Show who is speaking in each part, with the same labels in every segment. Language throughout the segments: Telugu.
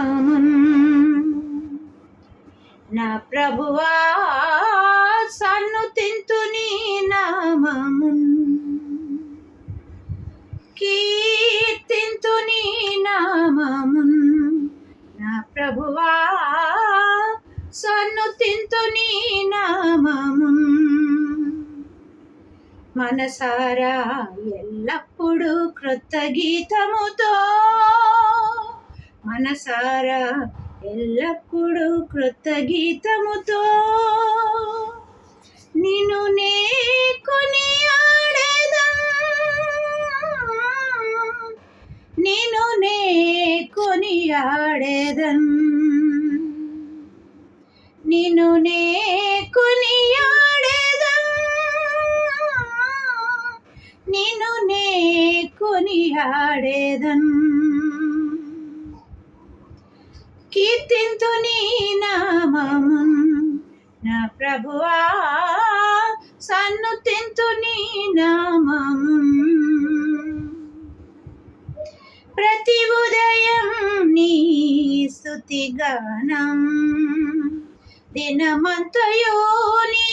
Speaker 1: నామమున్ నా ప్రభువా సన్నుతింతు నీ నామమున్ కీర్తింతు నీ నామమున్ నా ప్రభువా సన్నుతింతు నీ నామమున్ మనసారా ఎల్లప్పుడూ కృత గీతముతో మనసారా ఎల్లప్పుడూ కృత గీతముతో నిన్ను నే కొనియాడెదన్ నిన్ను నే కొనియాడెదన్ నిన్ను నే కొనియాడెదన్ నిన్ను నే కొనియాడెదన్ కీర్తింతు నీ నామమున్ నా ప్రభువా సన్నుతింతు నీ నామమున్ ప్రతి ఉదయం నీ స్తుతి గానం దినమంతయు నీ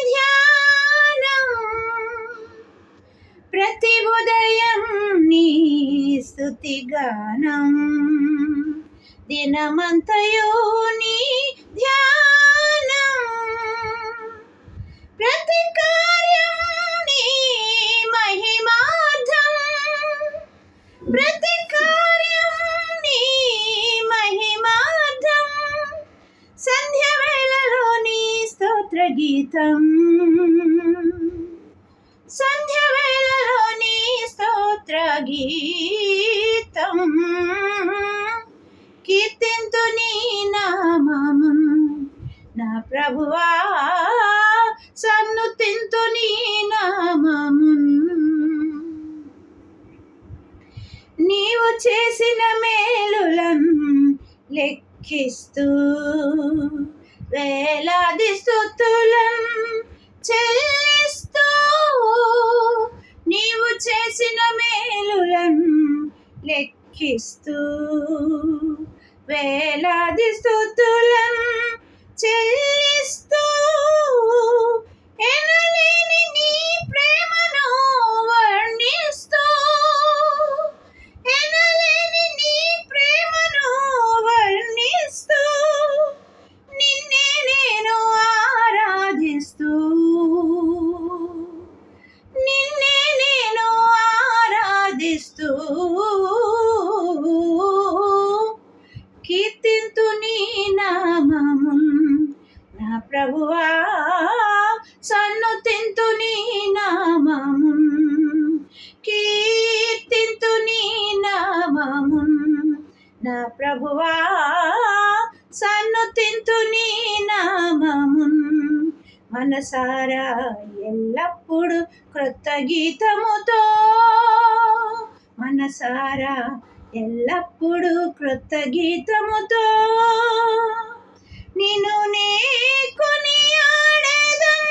Speaker 1: ధ్యానం ప్రతి ఉదయం నీ స్తుతి గానం దినమంతయు నీ ధ్యానం ప్రతి కార్యం నీ మహిమార్థం ప్రతి కార్యం నీ మహిమార్థం సంధ్య వేళలో నీ స్తోత్ర గీతం సంధ్య వేళలో నీ స్తోత్ర గీతం కీర్తింతు నీ నామమున్ నా ప్రభువా సన్నుతింతు నీ నామమున్ నీవు చేసిన మేలులను లెక్కిస్తూ వేలాది స్తుతులను చెల్లిస్తూ నీవు చేసిన మేలులను లెక్కిస్తూ వేలాది స్తుతులను చెల్లిస్తూ ఎనలేని నీ ప్రేమను వర్ణిస్తూ ఎనలేని నీ ప్రేమను వర్ణిస్తూ నిన్నే నేను ఆరాధిస్తూ నిన్నే నేను ఆరాధిస్తూ కీర్తింతు నీ నామమున్ నా ప్రభువా సన్నుతింతు నీ నామమున్ కీర్తింతు నీ నామమున్ నా ప్రభువా సన్నుతింతు నీ నామమున్ మనసారా ఎల్లప్పుడు కృత గీతముతో మనసారా ఎల్లప్పుడు కృత గీతముతో నిన్ను నే కొనియాడెదన్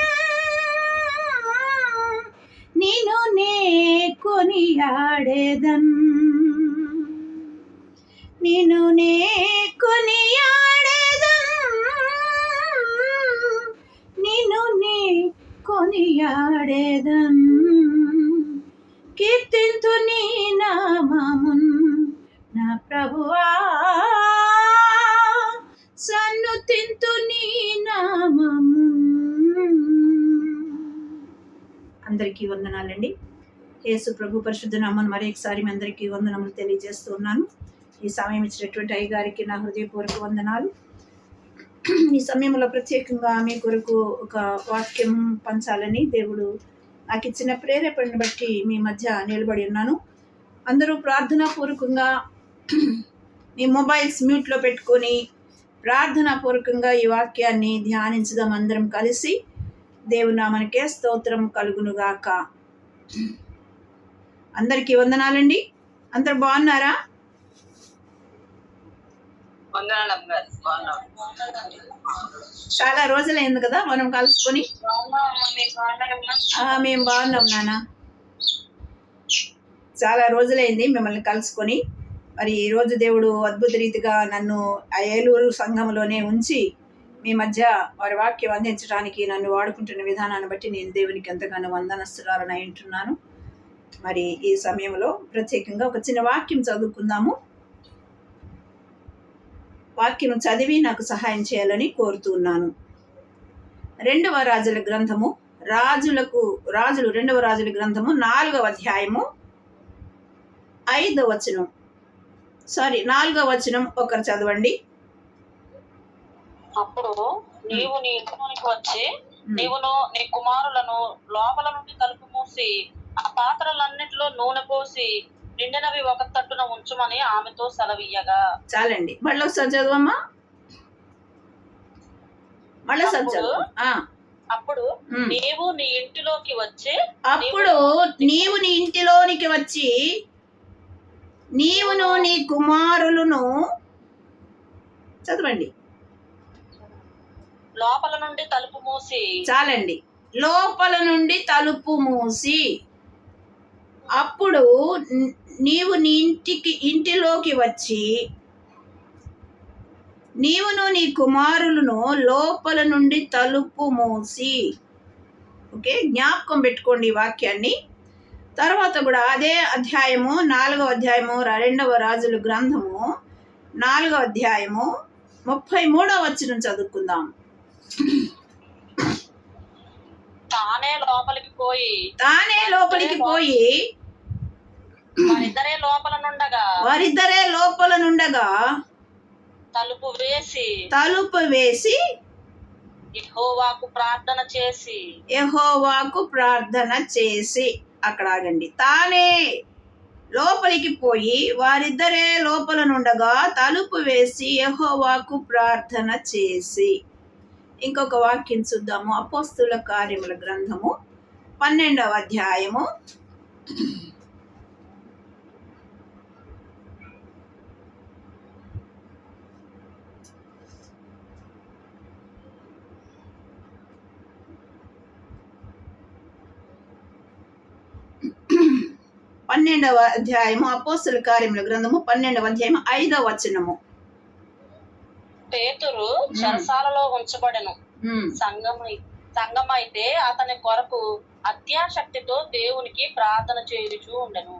Speaker 1: నిన్ను నే కొనియాడెదన్ నిన్ను నే కొనియాడెదన్ నిన్ను నే కొనియాడెదన్ కీర్తింతు నీ నామమున్ నా ప్రభువా సన్నుతింతు నీ నామమున్. అందరికీ వందనాలండి. యేసు ప్రభు పరిశుద్ధ నామమున మరొకసారి మీ అందరికీ వందనములు తెలియజేస్తూ ఉన్నాను. ఈ సమయం ఇచ్చినటువంటి అయ్యగారికి నా హృదయపూర్వక వందనాలు. ఈ సమయంలో ప్రత్యేకంగా మీ కొరకు ఒక వాక్యం పంచాలని దేవుడు నాకు ఇచ్చిన ప్రేరేపణను బట్టి మీ మధ్య నిలబడి ఉన్నాను. అందరూ ప్రార్థనాపూర్వకంగా మీ మొబైల్స్ మ్యూట్లో పెట్టుకొని ప్రార్థనాపూర్వకంగా ఈ వాక్యాన్ని ధ్యానించుదాం. అందరం కలిసి దేవుని నామమునకే స్తోత్రం కలుగునుగాక. అందరికీ వందనాలండి. అందరు బాగున్నారా? చాలా రోజులైంది కదా మనం కలుసుకొని. మేము బాగున్నాం నాన్న. చాలా రోజులైంది మిమ్మల్ని కలుసుకొని. మరి ఈరోజు దేవుడు అద్భుత రీతిగా నన్ను ఆ ఏలూరు సంఘంలోనే ఉంచి మీ మధ్య వారి వాక్యం అందించడానికి నన్ను వాడుకుంటున్న విధానాన్ని బట్టి నేను దేవునికి ఎంతగానో వందనస్తురాలని అంటున్నాను. మరి ఈ సమయంలో ప్రత్యేకంగా ఒక చిన్న వాక్యం చదువుకుందాము. వాక్యం చదివి నాకు సహాయం చేయాలని కోరుతున్నాను. 2వ రాజుల గ్రంథము 2వ రాజుల గ్రంథము 4వ అధ్యాయము 5వ వచనం 4వ వచనం ఒకరు చదవండి.
Speaker 2: అప్పుడు నీవు నీ ఇంట్లోనికి వచ్చి నీవును నీ కుమారులను లోపల నుండి తలుపు మూసి ఆ పాత్రలన్నిటిలో నూనె పోసి నిండినవి ఒక తట్టున ఉంచుమని ఆమెతో సెలవీయగా.
Speaker 1: చాలండి. మళ్ళీ ఒకసారి చదవమ్మా.
Speaker 2: అప్పుడు నీవు నీ ఇంటిలోకి వచ్చి
Speaker 1: నీవును నీ కుమారులను చదవండి.
Speaker 2: లోపల నుండి తలుపు మూసి.
Speaker 1: చాలండి. లోపల నుండి తలుపు మూసి. అప్పుడు నీవు నీ ఇంటిలోకి వచ్చి నీవును నీ కుమారులను లోపల నుండి తలుపు మూసి. ఓకే, జ్ఞాపకం పెట్టుకోండి ఈ వాక్యాన్ని. తర్వాత కూడా అదే అధ్యాయము 4వ అధ్యాయము 2వ రాజుల గ్రంథము 4వ అధ్యాయము 33వ వచనం చదువుకుందాం.
Speaker 2: తానే లోపలికి పోయి వారిద్దరే లోపల నుండగా తలుపు వేసి యెహోవాకు ప్రార్థన చేసి. అక్కడ ఆగండి. తానే లోపలికి పోయి వారిద్దరే లోపల నుండగా తలుపు వేసి యెహోవాకు ప్రార్థన చేసి. ఇంకొక వాక్యం చూద్దాము. అపోస్తుల కార్యముల గ్రంథము 12వ అధ్యాయము 12వ అధ్యాయము అపోస్తుల కార్యముల గ్రంథము 12వ అధ్యాయము 5వ వచనము. పేతురు చెరసాలలో ఉంచబడెను. సంఘమైతే అతని కొరకు అత్యాశక్తితో దేవునికి ప్రార్థన చేయుచూ ఉండెను.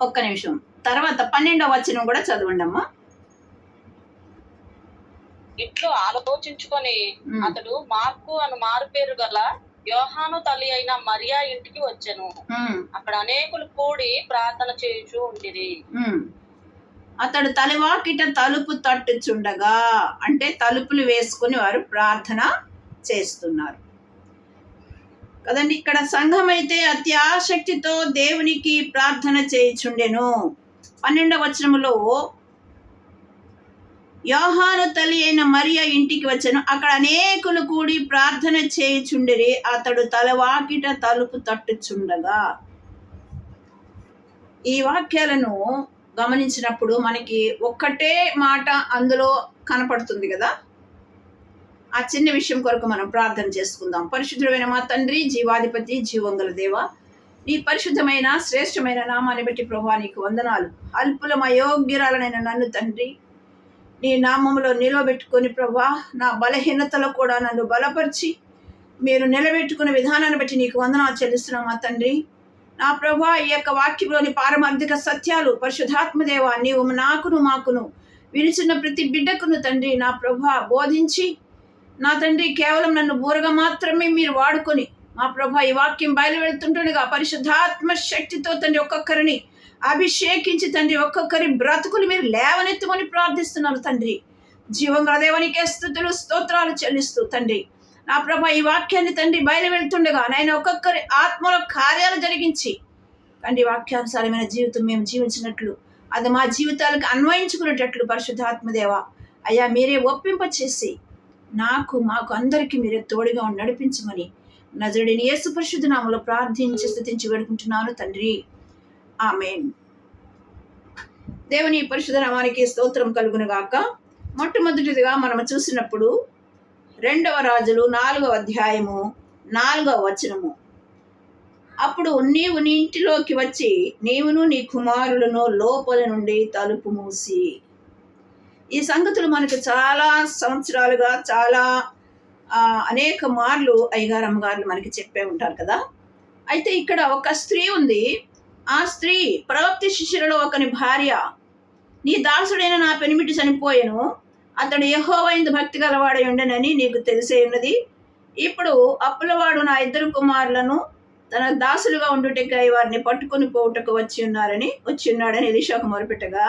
Speaker 1: ఒక్క నిమిషం. తర్వాత 12వ వచనం కూడా చదవండి అమ్మా.
Speaker 2: ఇట్లు ఆలోచించుకొని అతడు మార్కు అను మారు పేరు గల యోహాను తల్లి అయిన మరియా ఇంటికి వచ్చెను. అక్కడ అనేకులు కూడి ప్రార్థన చేయుచూ ఉండిరి.
Speaker 1: అతడు తలవాకిట తలుపు తట్టుచుండగా, అంటే తలుపులు వేసుకుని వారు ప్రార్థన చేస్తున్నారు కదండి. ఇక్కడ సంఘం అయితే అత్యాశక్తితో దేవునికి ప్రార్థన చేయుచుండెను. 12వ వచనములో యోహాను తల్లి అయిన మరియా ఇంటికి వచ్చెను. అక్కడ అనేకులు కూడి ప్రార్థన చేయుచుండిరి. అతడు తలవాకిట తలుపు తట్టుచుండగా. ఈ వాక్యాలను గమనించినప్పుడు మనకి ఒక్కటే మాట అందులో కనపడుతుంది కదా. ఆ చిన్న విషయం కొరకు మనం ప్రార్థన చేసుకుందాం. పరిశుద్ధమైన మా తండ్రి, జీవాధిపతి, జీవంగల దేవ, నీ పరిశుద్ధమైన శ్రేష్టమైన నామాన్ని బట్టి ప్రభువా నీకు వందనాలు. అల్పులం అయోగ్యురాలనైన నన్ను తండ్రి నీ నామములో నిలబెట్టుకొని ప్రభువా, నా బలహీనతలో కూడా నన్ను బలపరిచి మీరు నిలబెట్టుకునే విధానాన్ని బట్టి నీకు వందనాలు చెల్లిస్తున్నాం మా తండ్రి. నా ప్రభువా, ఈ యొక్క వాక్యంలోని పారమార్థిక సత్యాలు పరిశుద్ధాత్మదేవ నీవు మాకును వినిచిన ప్రతి బిడ్డకును తండ్రి నా ప్రభువా బోధించి నా తండ్రి కేవలం నన్ను బూరగా మాత్రమే మీరు వాడుకొని మా ప్రభువా ఈ వాక్యం బయలు వెళ్తుంటుండగా పరిశుద్ధాత్మ శక్తితో తండ్రి ఒక్కొక్కరిని అభిషేకించి తండ్రి ఒక్కొక్కరి బ్రతుకులు మీరు లేవనెత్తుమని ప్రార్థిస్తున్నారు తండ్రి. జీవంగా దేవానికే స్తుతులు స్తోత్రాలు చెల్లిస్తూ తండ్రి నా ప్రభువా ఈ వాక్యాన్ని తండ్రి బయలు వెళ్తుండగా నాయన ఒక్కొక్కరి ఆత్మలో కార్యాలు జరిగించి తండ్రి వాక్యానుసారమైన జీవితం మేము జీవించినట్లు అది మా జీవితాలకు అన్వయించుకునేటట్లు పరిశుద్ధాత్మదేవ అయ్యా మీరే ఒప్పింప చేసి మాకు అందరికీ మీరే తోడుగా నడిపించమని నజరుడైన యేసు పరిశుద్ధ నామములో ప్రార్థించి స్తుతించి వేడుకుంటున్నాను తండ్రి. ఆమేన్. దేవుని పరిశుద్ధ నామానికి స్తోత్రం కలుగును గాక. మొట్టమొదటిగా మనం చూసినప్పుడు 2వ రాజులు 4వ అధ్యాయము 4వ వచనము. అప్పుడు నీవు నీ ఇంటిలోకి వచ్చి నీవును నీ కుమారులను లోపల నుండి తలుపు మూసి. ఈ సంగతులు మనకు చాలా సంవత్సరాలుగా చాలా అనేక మార్లు అయ్యగారు అమ్మగారులు మనకి చెప్పే ఉంటారు కదా. అయితే ఇక్కడ ఒక స్త్రీ ఉంది. ఆ స్త్రీ ప్రవక్త శిష్యులలో ఒకని భార్య. నీ దాసుడైన నా పెనిమిటి చనిపోయెను, అతడు యెహోవా యందు భక్తి గలవాడై ఉండెనని నీకు తెలిసే ఉన్నది. ఇప్పుడు అప్పులవాడు నా 2 కుమారులను తన దాసులుగా ఉండుటకై వారిని పట్టుకొని పోవుటకు వచ్చి ఉన్నాడని ఎలీషాకు మొరపెట్టగా,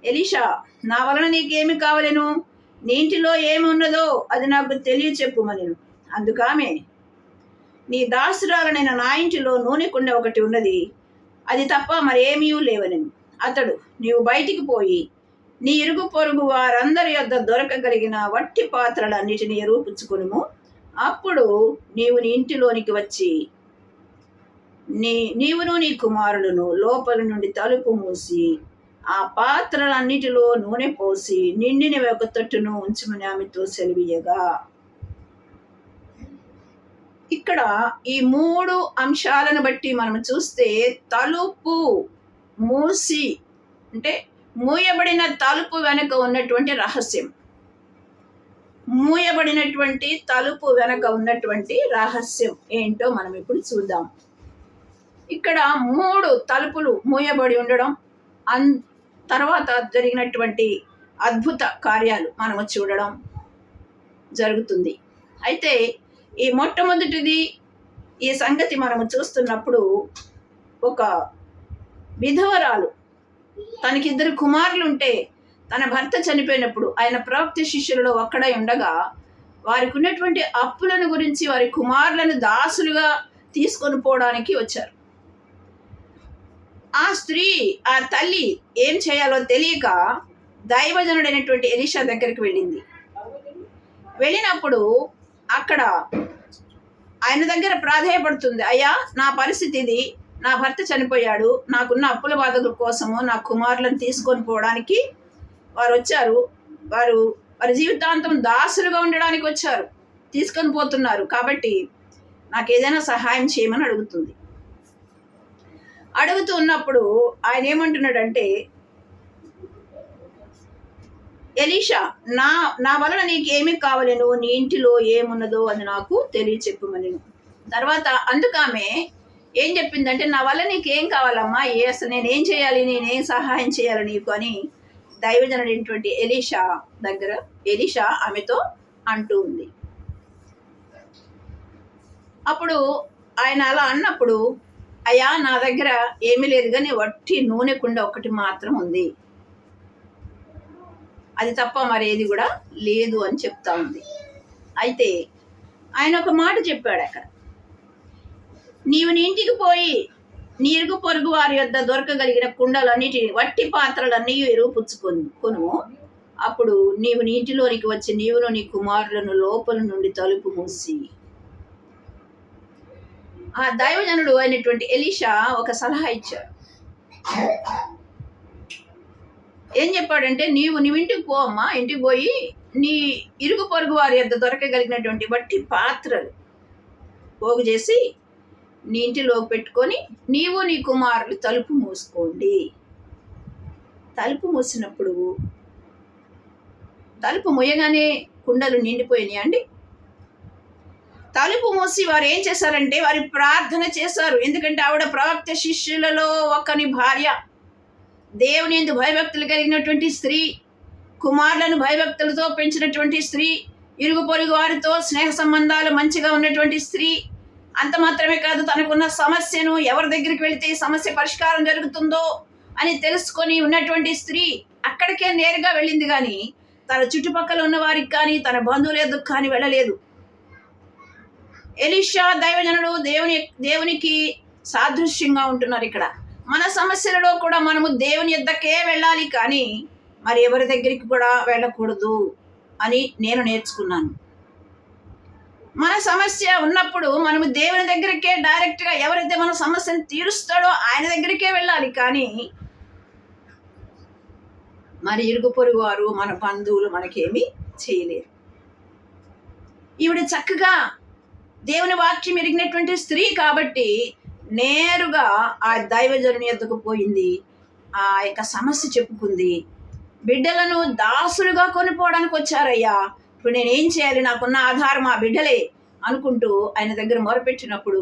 Speaker 1: ఎలీషా, నా వలన నీకేమి కావలెను? నీ ఇంటిలో ఏమి ఉన్నదో అది నాకు తెలియచెప్పుమనెను. అందుకామె, నీ దాసురాలనైన నా ఇంటిలో నూనె కుండ ఒకటి ఉన్నది, అది తప్ప మరేమీ లేవనెను. అతడు, నీవు బయటికి పోయి నీ ఇరుగు పొరుగు వారందరి యొద్ద దొరకగలిగిన వట్టి పాత్రలన్నిటినీ ఎరుపుచ్చుకొనుము. అప్పుడు నీవు నీ ఇంటిలోనికి వచ్చి నీవును నీ కుమారులను లోపల నుండి తలుపు మూసి ఆ పాత్రలన్నిటిలో నూనె పోసి నిండిన ఒక తొట్టును ఉంచమని ఆమెతో సెలవీయగా. ఇక్కడ ఈ 3 అంశాలను బట్టి మనం చూస్తే తలుపు మూసి అంటే మూయబడిన తలుపు వెనక ఉన్నటువంటి రహస్యం, మూయబడినటువంటి తలుపు వెనక ఉన్నటువంటి రహస్యం ఏంటో మనం ఇప్పుడు చూద్దాం. ఇక్కడ 3 తలుపులు మూయబడి ఉండడం, తర్వాత జరిగినటువంటి అద్భుత కార్యాలు మనము చూడడం జరుగుతుంది. అయితే ఈ మొట్టమొదటిది ఈ సంగతి మనము చూస్తున్నప్పుడు, ఒక విధవరాలు తనకి 2 కుమారులు ఉంటే తన భర్త చనిపోయినప్పుడు ఆయన ప్రవక్త శిష్యులలో ఒక్కడై ఉండగా వారికి ఉన్నటువంటి అప్పులను గురించి వారి కుమారులను దాసులుగా తీసుకొని పోవడానికి వచ్చారు. ఆ స్త్రీ, ఆ తల్లి ఏం చేయాలో తెలియక దైవజనుడైనటువంటి ఎలీషా దగ్గరికి వెళ్ళింది. వెళ్ళినప్పుడు అక్కడ ఆయన దగ్గర ప్రాధేయపడుతుంది, అయ్యా నా పరిస్థితి ఇది, నా భర్త చనిపోయాడు, నాకున్న అప్పుల బాధల కోసము నా కుమారులను తీసుకొని పోవడానికి వారు వచ్చారు, వారి జీవితాంతం దాసులుగా ఉండడానికి వచ్చారు, తీసుకొని పోతున్నారు, కాబట్టి నాకు ఏదైనా సహాయం చేయమని అడుగుతుంది. అడుగుతూ ఉన్నప్పుడు ఆయన ఏమంటున్నాడంటే, ఎలీషా, నా వలన నీకేమి కావలేను, నీ ఇంటిలో ఏమున్నదో అది నాకు తెలియచెప్పుమని. తర్వాత అందుకామె ఏం చెప్పిందంటే, నా వల్ల నీకేం కావాలమ్మా, అసలు నేనేం చేయాలి, నేనేం సహాయం చేయాలి నీకు అని దైవజనుడైనటువంటి ఎలీషా ఆమెతో అంటూ ఉంది. అప్పుడు ఆయన అలా అన్నప్పుడు, అయ్యా నా దగ్గర ఏమీ లేదు కానీ వట్టి నూనె కుండ ఒకటి మాత్రం ఉంది, అది తప్ప మరేది కూడా లేదు అని చెప్తా ఉంది. అయితే ఆయన ఒక మాట చెప్పాడు అక్కడ, నీవు నీ ఇంటికి పోయి నీ ఇరుగు పొరుగు వారి యొద్ద దొరకగలిగిన కుండలన్నిటిని వట్టి పాత్రలన్నీ ఎరుపుచ్చుకొను. అప్పుడు నీవు నీ ఇంటిలోనికి వచ్చి నీవును నీ కుమారులను లోపల నుండి తలుపు మూసి. ఆ దైవజనుడు అయినటువంటి ఎలీషా ఒక సలహా ఇచ్చాడు. ఏం చెప్పాడంటే, నీవు ఇంటికి పో అమ్మా, ఇంటికి పోయి నీ ఇరుగు పొరుగు వారి యొద్ద దొరకగలిగినటువంటి వట్టి పాత్రలు పోగు చేసి నీ ఇంటిలోకి పెట్టుకొని నీవు నీ కుమారులు తలుపు మూసుకోండి. తలుపు మూసినప్పుడు తలుపు మూయగానే కుండలు నిండిపోయినాయి అండి. తలుపు మూసి వారు ఏం చేశారంటే వారి ప్రార్థన చేశారు. ఎందుకంటే ఆవిడ ప్రవక్త శిష్యులలో ఒకని భార్య, దేవుని యందు భయభక్తులు కలిగినటువంటి స్త్రీ, కుమారులను భయభక్తులతో పెంచినటువంటి స్త్రీ, ఇరుగు పొరుగు వారితో స్నేహ సంబంధాలు మంచిగా ఉన్నటువంటి స్త్రీ. అంత మాత్రమే కాదు, తనకున్న సమస్యను ఎవరి దగ్గరికి వెళితే సమస్య పరిష్కారం జరుగుతుందో అని తెలుసుకొని ఉన్నటువంటి స్త్రీ అక్కడికే నేరుగా వెళ్ళింది, కానీ తన చుట్టుపక్కల ఉన్న వారికి కానీ తన బంధువుల ఎదుకు కానీ వెళ్ళలేదు. ఎలీషా దైవజనుడు దేవునికి సాదృశ్యంగా ఉంటున్నారు. ఇక్కడ మన సమస్యలలో కూడా మనము దేవుని యొద్దకే వెళ్ళాలి, కానీ మరి ఎవరి దగ్గరికి కూడా వెళ్ళకూడదు అని నేను నేర్చుకున్నాను. మన సమస్య ఉన్నప్పుడు మనము దేవుని దగ్గరికే డైరెక్ట్గా, ఎవరైతే మన సమస్యను తీరుస్తాడో ఆయన దగ్గరికే వెళ్ళాలి, కానీ మరి ఇరుగు పొరుగు వారు మన బంధువులు మనకేమీ చేయలేరు. ఈవిడ చక్కగా దేవుని వాక్యం ఎరిగినటువంటి స్త్రీ కాబట్టి నేరుగా ఆ దైవజనుని యొద్దకు పోయింది. ఆ యొక్క సమస్య చెప్పుకుంది. బిడ్డలను దాసులుగా కొనిపోవడానికి వచ్చారయ్యా, ఇప్పుడు నేనేం చేయాలి, నాకున్న ఆధారం ఆ బిడ్డలే అనుకుంటూ ఆయన దగ్గర మొరపెట్టినప్పుడు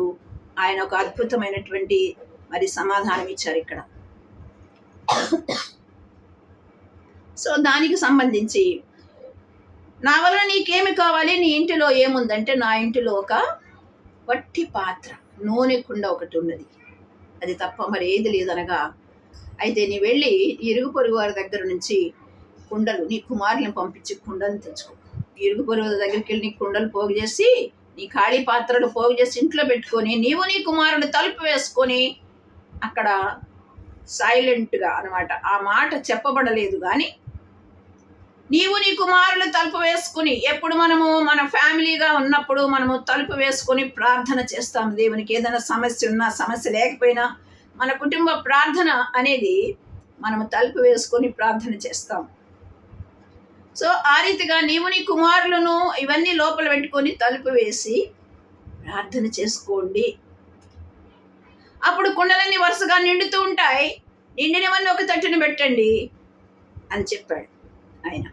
Speaker 1: ఆయన ఒక అద్భుతమైనటువంటి మరి సమాధానం ఇచ్చారు ఇక్కడ. సో దానికి సంబంధించి, నా వలన నీకేమి కావాలి, నీ ఇంటిలో ఏముందంటే, నా ఇంటిలో ఒక వట్టి పాత్ర, నూనె కుండ ఒకటి ఉన్నది, అది తప్ప మరి ఏది లేదనగా, అయితే నీ వెళ్ళి ఇరుగు పొరుగు వారి దగ్గర నుంచి కుండలు, నీ కుమారులను పంపించి కుండలు తెచ్చుకో. ఇరుగు పొరుగు దగ్గరికి వెళ్ళి నీ కుండలు పోగు చేసి, నీ ఖాళీ పాత్రలు పోగు చేసి ఇంట్లో పెట్టుకొని, నీవు నీ కుమారుని తలుపు వేసుకొని, అక్కడ సైలెంట్గా అనమాట, ఆ మాట చెప్పబడలేదు కానీ, నీవు నీ కుమారులు తలుపు వేసుకుని, ఎప్పుడు మనము మన ఫ్యామిలీగా ఉన్నప్పుడు మనము తలుపు వేసుకొని ప్రార్థన చేస్తాము దేవునికి. ఏదైనా సమస్య ఉన్నా, సమస్య లేకపోయినా, మన కుటుంబ ప్రార్థన అనేది మనము తలుపు వేసుకొని ప్రార్థన చేస్తాం. సో ఆ రీతిగా నీవు నీ కుమారులను ఇవన్నీ లోపల పెట్టుకొని తలుపు వేసి ప్రార్థన చేసుకోండి. అప్పుడు కుండలన్నీ వరుసగా నిండుతూ ఉంటాయి, నిండినవన్నీ ఒక తట్టుని పెట్టండి అని చెప్పాడు ఆయన.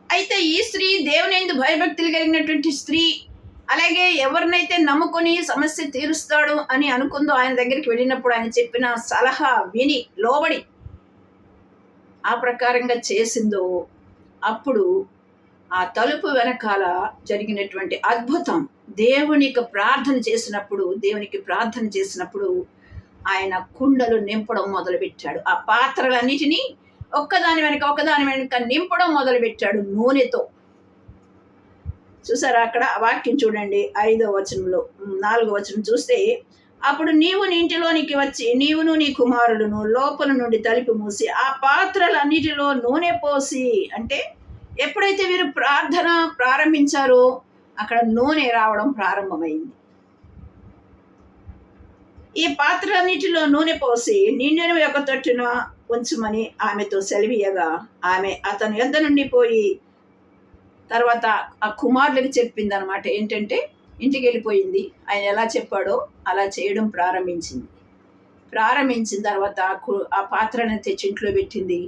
Speaker 1: అయితే ఈ స్త్రీ దేవుని యందు భయభక్తులు కలిగినటువంటి స్త్రీ, అలాగే ఎవరినైతే నమ్ముకొని సమస్య తీరుస్తాడు అని అనుకుందో, ఆయన దగ్గరికి వెళ్ళినప్పుడు ఆయన చెప్పిన సలహా విని లోబడి ఆ ప్రకారంగా చేసిందో, అప్పుడు ఆ తలుపు వెనకాల జరిగినటువంటి అద్భుతం, దేవునికి ప్రార్థన చేసినప్పుడు ఆయన కుండలు నింపడం మొదలుపెట్టాడు. ఆ పాత్రలన్నిటినీ ఒకదాని వెనుక నింపడం మొదలుపెట్టాడు నూనెతో. చూసారా, అక్కడ వాక్యం చూడండి, 5వ వచనంలో 4వ వచనం చూస్తే, అప్పుడు నీవు నీ ఇంటిలోనికి వచ్చి నీవును నీ కుమారుడును లోపల నుండి తలుపు మూసి ఆ పాత్రలన్నిటిలో నూనె పోసి, అంటే ఎప్పుడైతే వీరు ప్రార్థన ప్రారంభించారో అక్కడ నూనె రావడం ప్రారంభమైంది. ఈ పాత్రలన్నిటిలో నూనె పోసి నిండిన ఒక తట్టున ఉంచుమని ఆమెతో సెలవీయగా, ఆమె అతని యొద్ద నుండి పోయి తర్వాత ఆ కుమారులకు చెప్పింది అనమాట. ఏంటంటే ఇంటికి వెళ్ళిపోయింది, ఆయన ఎలా చెప్పాడో అలా చేయడం ప్రారంభించిన తర్వాత ఆ పాత్రను తెచ్చి ఇంట్లో పెట్టింది.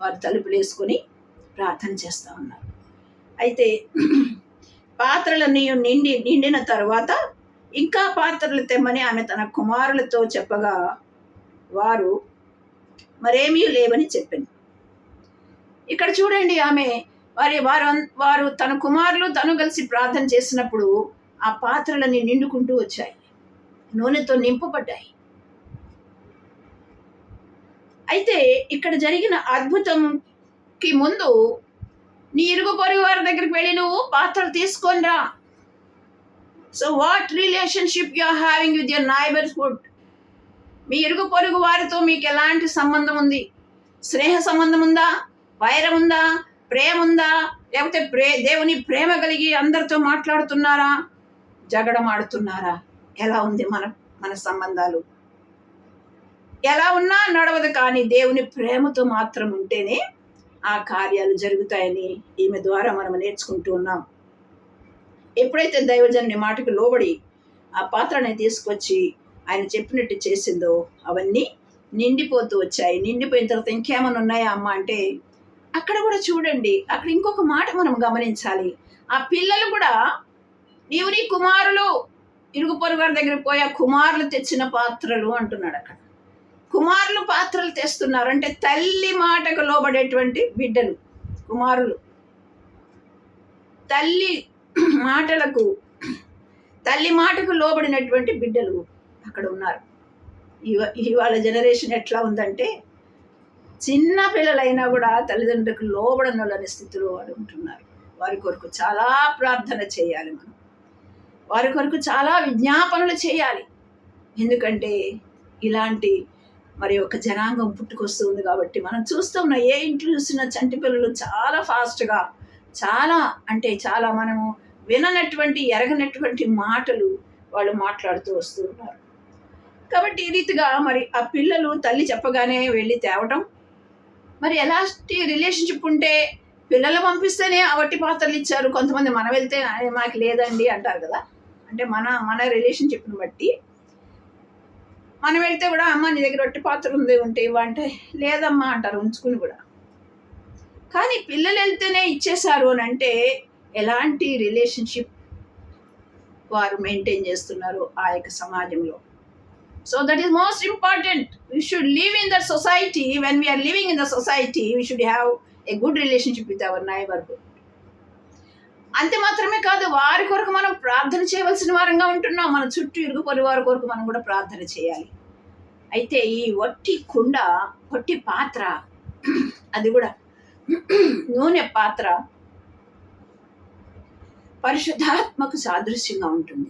Speaker 1: వారు తలుపులు వేసుకొని ప్రార్థన చేస్తూ ఉన్నారు. అయితే పాత్రలన్నీ నిండిన తర్వాత ఇంకా పాత్రలు తెమ్మని ఆమె తన కుమారులతో చెప్పగా, వారు మరేమీ లేవని చెప్పింది. ఇక్కడ చూడండి, ఆమె వారు తన కుమారులు తను కలిసి ప్రార్థన చేసినప్పుడు ఆ పాత్రలన్నీ నిండుకుంటూ వచ్చాయి, నూనెతో నింపబడ్డాయి. అయితే ఇక్కడ జరిగిన అద్భుతంకి ముందు, నీ ఇరుగు పొరుగు వారి దగ్గరికి వెళ్ళి నువ్వు పాత్రలు తీసుకొని రా. So what relationship you are having with your neighbourhood? మీ ఇరుగు పొరుగు వారితో మీకు ఎలాంటి సంబంధం ఉంది? స్నేహ సంబంధం ఉందా? వైరం ఉందా? ప్రేమ ఉందా? లేకపోతే దేవుని ప్రేమ కలిగి అందరితో మాట్లాడుతున్నారా? జగడం ఆడుతున్నారా? ఎలా ఉంది మన సంబంధాలు? ఎలా ఉన్నా నడవదు, కానీ దేవుని ప్రేమతో మాత్రం ఉంటేనే ఆ కార్యాలు జరుగుతాయని ఈమె ద్వారా మనం నేర్చుకుంటూ ఉన్నాం. ఎప్పుడైతే దైవజనుని మాటకు లోబడి ఆ పాత్రని తీసుకొచ్చి ఆయన చెప్పినట్టు చేసిందో, అవన్నీ నిండిపోతూ వచ్చాయి. నిండిపోయిన తర్వాత ఇంకేమైనా ఉన్నాయా అమ్మ అంటే, అక్కడ కూడా చూడండి, అక్కడ ఇంకొక మాట మనం గమనించాలి. ఆ పిల్లలు కూడా, నీవు నీ కుమారులు ఇరుగు పొరుగు వారి దగ్గరికి పోయి ఆ కుమారులు తెచ్చిన పాత్రలు అంటున్నాడు. అక్కడ కుమారులు పాత్రలు తెస్తున్నారు అంటే తల్లి మాటకు లోబడేటువంటి బిడ్డలు, కుమారులు. తల్లి మాటకు లోబడినటువంటి బిడ్డలు అక్కడ ఉన్నారు. ఇవాళ జనరేషన్ ఎట్లా ఉందంటే, చిన్న పిల్లలైనా కూడా తల్లిదండ్రులకు లోబడనని స్థితిలో వారు ఉంటున్నారు. వారి కొరకు చాలా ప్రార్థన చేయాలి, మనం వారి కొరకు చాలా విజ్ఞాపనలు చేయాలి. ఎందుకంటే ఇలాంటి మరి ఒక జనాంగం పుట్టుకొస్తుంది కాబట్టి మనం చూస్తున్న ఏ ఇంట్లో చూసిన చంటి పిల్లలు చాలా ఫాస్ట్గా, చాలా మనము విననటువంటి ఎరగనటువంటి మాటలు వాళ్ళు మాట్లాడుతూ వస్తూ ఉన్నారు. కాబట్టి ఈ రీతిగా మరి ఆ పిల్లలు తల్లి చెప్పగానే వెళ్ళి తేవటం, మరి ఎలాంటి రిలేషన్షిప్ ఉంటే పిల్లలు పంపిస్తేనే ఆ వట్టి పాత్రలు ఇచ్చారు, కొంతమంది మనం వెళ్తే మాకు లేదండి అంటారు కదా. అంటే మన రిలేషన్షిప్ని బట్టి మనం వెళ్తే కూడా అమ్మ నీ దగ్గర రొట్టె పాత్ర ఉంది ఉంటే ఇవ్వంటే లేదమ్మా అంటారు ఉంచుకుని కూడా. కానీ పిల్లలు వెళ్తేనే ఇచ్చేశారు అని అంటే ఎలాంటి రిలేషన్షిప్ వారు మెయింటైన్ చేస్తున్నారు ఆ యొక్క సమాజంలో. So that is most important. We should live in the society. When we are living in the society, we should have a good relationship with our neighborhood. అంతే మాత్రమే కాదు, వారి కొరకు మనం ప్రార్థన చేయవలసిన వారంగా ఉంటున్నాం. మన చుట్టూ ఇరుగు పొరుగు వారి కొరకు మనం కూడా ప్రార్థన చేయాలి. అయితే ఈ వట్టి కుండ, వట్టి పాత్ర, అది కూడా నూనె పాత్ర పరిశుద్ధాత్మకు సాదృశ్యంగా ఉంటుంది.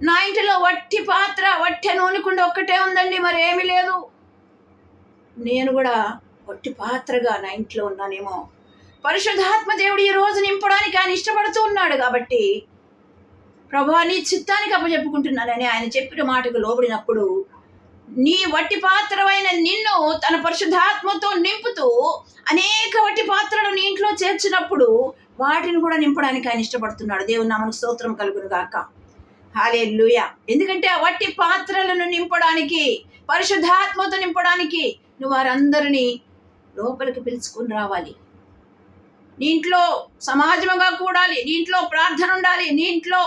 Speaker 1: నా ఇంటిలో వట్టి పాత్ర, వట్టి నూనె కుండ ఒక్కటే ఉందండి, మరి ఏమీ లేదు. నేను కూడా వట్టి పాత్రగా నా ఇంట్లో ఉన్నానేమో. పరిశుద్ధాత్మ దేవుడు ఈ రోజు నింపడానికి ఆయన ఇష్టపడుతూ ఉన్నాడు. కాబట్టి ప్రభువా నీ చిత్తానికి అప్పచెప్పుకుంటున్నానని ఆయన చెప్పిన మాటకు లోబడినప్పుడు నీ వట్టి పాత్రమైన నిన్ను తన పరిశుద్ధాత్మతో నింపుతూ అనేక వట్టి పాత్రలు నీ ఇంట్లో చేర్చినప్పుడు వాటిని కూడా నింపడానికి ఆయన ఇష్టపడుతున్నాడు. దేవుని నామమునకు స్తోత్రం కలుగును గాక. హల్లెలూయా. ఎందుకంటే ఆ వట్టి పాత్రలను నింపడానికి, పరిశుద్ధాత్మతో నింపడానికి నువ్వు వారందరినీ లోపలికి పిలుచుకుని రావాలి. నీ ఇంట్లో సమాజముగా కూడాలి, నీ ఇంట్లో ప్రార్థన ఉండాలి, నీ ఇంట్లో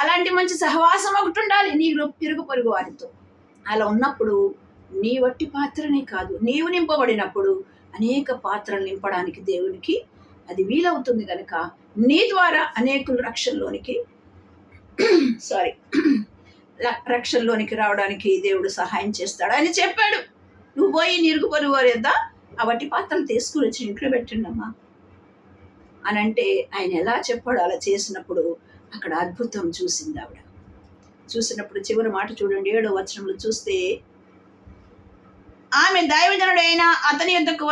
Speaker 1: అలాంటి మంచి సహవాసం ఒకటి ఉండాలి నీ ఇరుగు పొరుగు వారితో. అలా ఉన్నప్పుడు నీ వట్టి పాత్రనే కాదు, నీవు నింపబడినప్పుడు అనేక పాత్రలు నింపడానికి దేవునికి అది వీలవుతుంది కనుక నీ ద్వారా అనేకులు రక్షణలోనికి రావడానికి దేవుడు సహాయం చేస్తాడు. ఆయన చెప్పాడు, నువ్వు పోయి ఇరుగు పొరుగు వారి యొద్ద ఆ వట్టి పాత్రలు తీసుకుని వచ్చి ఇంట్లో పెట్టండమ్మా అని అంటే ఆయన ఎలా చెప్పాడు అలా చేసినప్పుడు అక్కడ అద్భుతం చూసింది ఆవిడ. చూసినప్పుడు చివరి మాట చూడండి, 7వ వచనంలో చూస్తే, ఆమె దైవజనుడైన అతని యొద్దకు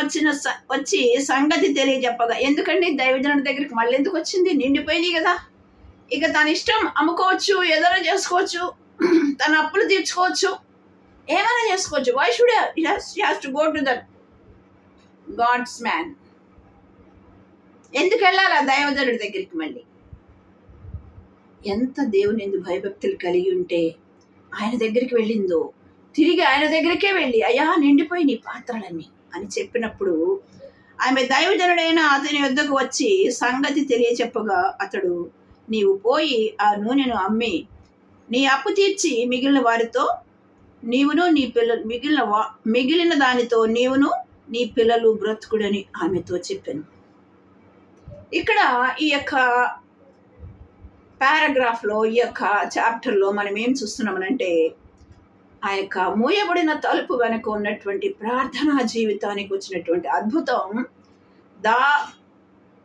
Speaker 1: వచ్చి సంగతి తెలియజెప్పగా. ఎందుకండి దైవజనుడి దగ్గరికి మళ్ళీ ఎందుకు వచ్చింది? నిండిపోయినాయి కదా, ఇక తన ఇష్టం అమ్ముకోవచ్చు, ఏదైనా చేసుకోవచ్చు, తన అప్పులు తీర్చుకోవచ్చు, ఏమైనా చేసుకోవచ్చు. Why should he has to go to that god's man? ఎందుకు వెళ్ళాలి ఆ దైవజనుడి దగ్గరికి? మళ్ళీ ఎంత దేవుని యందు భయభక్తులు కలిగి ఉంటే ఆయన దగ్గరికి వెళ్ళిందో, తిరిగి ఆయన దగ్గరికే వెళ్ళి అయ్యా నిండిపోయి నీ పాత్రలన్నీ అని చెప్పినప్పుడు ఆమె దైవజనుడైన అతని వద్దకు వచ్చి సంగతి తెలియచెప్పగా అతడు, నీవు పోయి ఆ నూనెను అమ్మి నీ అప్పు తీర్చి మిగిలిన వారితో నీవును నీ పిల్లలు మిగిలిన దానితో నీవును నీ పిల్లలు బ్రతుకుడని ఆమెతో చెప్పాను. ఇక్కడ ఈ యొక్క పారాగ్రాఫ్లో, ఈ యొక్క చాప్టర్లో మనం ఏం చూస్తున్నామనంటే ఆ యొక్క మూయబడిన తలుపు వెనక ఉన్నటువంటి ప్రార్థనా జీవితానికి వచ్చినటువంటి అద్భుతం,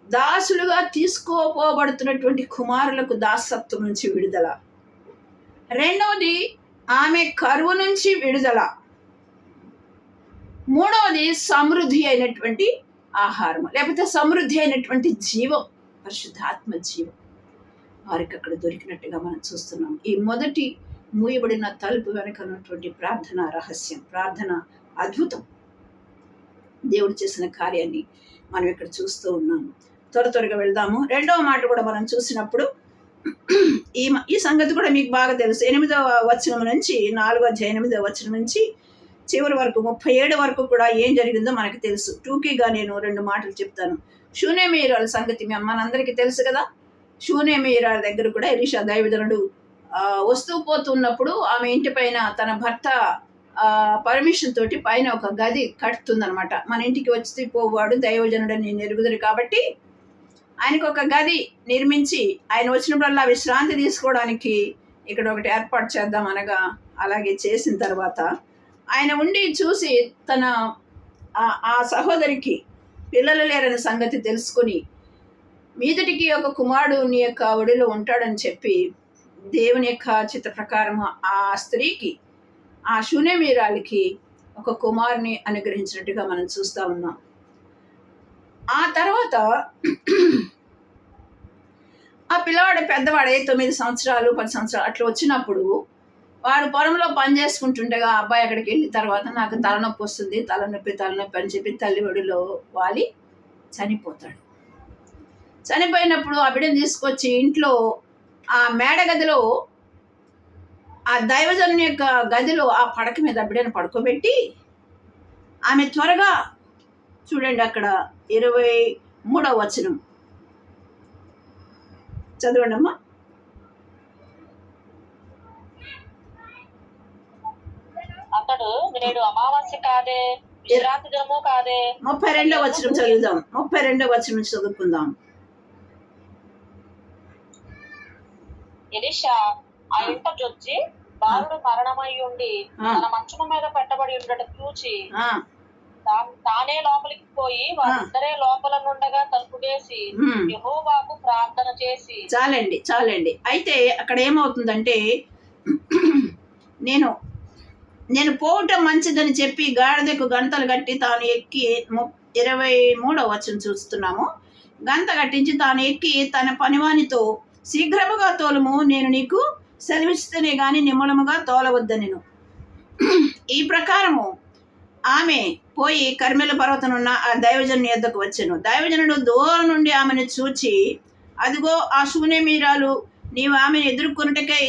Speaker 1: దాసులుగా తీసుకోపోబడుతున్నటువంటి కుమారులకు దాసత్వం నుంచి విడుదల. రెండవది ఆమె కరువు నుంచి విడుదల. మూడవది సమృద్ధి అయినటువంటి ఆహారం, లేకపోతే సమృద్ధి అయినటువంటి జీవం, పరిశుద్ధాత్మ జీవం వారికి అక్కడ దొరికినట్టుగా మనం చూస్తున్నాం. ఈ మొదటి మూయబడిన తలుపు వెనక ఉన్నటువంటి ప్రార్థన రహస్యం, ప్రార్థన అద్భుతం, దేవుడు చేసిన కార్యాన్ని మనం ఇక్కడ చూస్తూ ఉన్నాము. త్వరగా వెళ్దాము. రెండవ మాట కూడా మనం చూసినప్పుడు ఈ సంగతి కూడా మీకు బాగా తెలుసు. 8వ వచనం నుంచి 4వ అధ్యాయం 8వ వచనం నుంచి చివరి వరకు 37 వరకు కూడా ఏం జరిగిందో మనకు తెలుసు. టూకీగా నేను 2 మాటలు చెప్తాను. షూనేమీయురాల సంగతి మనందరికీ తెలుసు కదా. షూనేమీయురాల దగ్గర కూడా ఎలీషా దైవజనుడు వస్తూ పోతున్నప్పుడు ఆమె ఇంటి పైన తన భర్త పర్మిషన్ తోటి పైన ఒక గది కట్టుతుందనమాట. మన ఇంటికి వచ్చి పోవాడు దైవజనుడు నేను ఎరుగుదురు కాబట్టి ఆయనకు ఒక గది నిర్మించి ఆయన వచ్చినప్పుడల్లా విశ్రాంతి తీసుకోవడానికి ఇక్కడ ఒకటి ఏర్పాటు చేద్దాం అనగా అలాగే చేసిన తర్వాత ఆయన ఉండి చూసి తన ఆ సహోదరికి పిల్లలు లేరని సంగతి తెలుసుకుని మీదటికి ఒక కుమారుడు నీ యొక్క ఒడిలో ఉంటాడని చెప్పి దేవుని యొక్క చిత్త ప్రకారం ఆ స్త్రీకి, ఆ షూనేమీయురాలికి ఒక కుమారుని అనుగ్రహించినట్టుగా మనం చూస్తూ ఉన్నాం. ఆ తర్వాత ఆ పిల్లవాడు పెద్దవాడే 9 సంవత్సరాలు 10 సంవత్సరాలు అట్లా వచ్చినప్పుడు వాడు పొలంలో పని చేసుకుంటుండగా అబ్బాయి అక్కడికి వెళ్ళిన తర్వాత నాకు తలనొప్పి వస్తుంది, తలనొప్పి అని చెప్పి తల్లి ఒడిలో వాలి చనిపోతాడు. చనిపోయినప్పుడు ఆ బిడ్డను తీసుకొచ్చి ఇంట్లో ఆ మేడగదిలో ఆ దైవజనుని యొక్క గదిలో ఆ పడక మీద బిడ్డను పడుకోబెట్టి ఆమె త్వరగా చూడండి అక్కడ 23వ వచనం చదవండి అమ్మా.
Speaker 2: అతడు నేడు అమావాస్య కాదే, విశ్రాంతి దినము కాదే.
Speaker 1: 32వ వచనం చదువుదాం. 32వ వచనం నుంచి చదువుకుందాం.
Speaker 2: ఎలీషా ఆ ఇంట జొచ్చి బాలుడు మరణమై ఉండి తన మంచము మీద పెట్టబడి ఉండట చూచి తానే లోపలికి పోయి వారిద్దరే లోపల నుండగా తలుపు వేసి యెహోవాకు ప్రార్థన చేసి.
Speaker 1: చాలండి. అయితే అక్కడ ఏమవుతుందంటే నేను పోవటం మంచిదని చెప్పి గాడిదకు గంతలు కట్టి తాను ఎక్కి 23వ వచనం చూస్తున్నాము. గంత కట్టించి తాను ఎక్కి తన పనివానితో శీఘ్రముగా తోలుము, నేను నీకు సెలవిస్తేనే గాని నిమ్మలముగా తోలవద్దనెను. ఈ ప్రకారము ఆమె పోయి కర్మెల పర్వతనున్న ఆ దైవజనుని యొద్దకు వచ్చెను. దైవజనుడు దూరం నుండి ఆమెను చూచి, అదిగో ఆ శూన్యమీరాలు, నీవు ఆమెను ఎదుర్కొనుటకై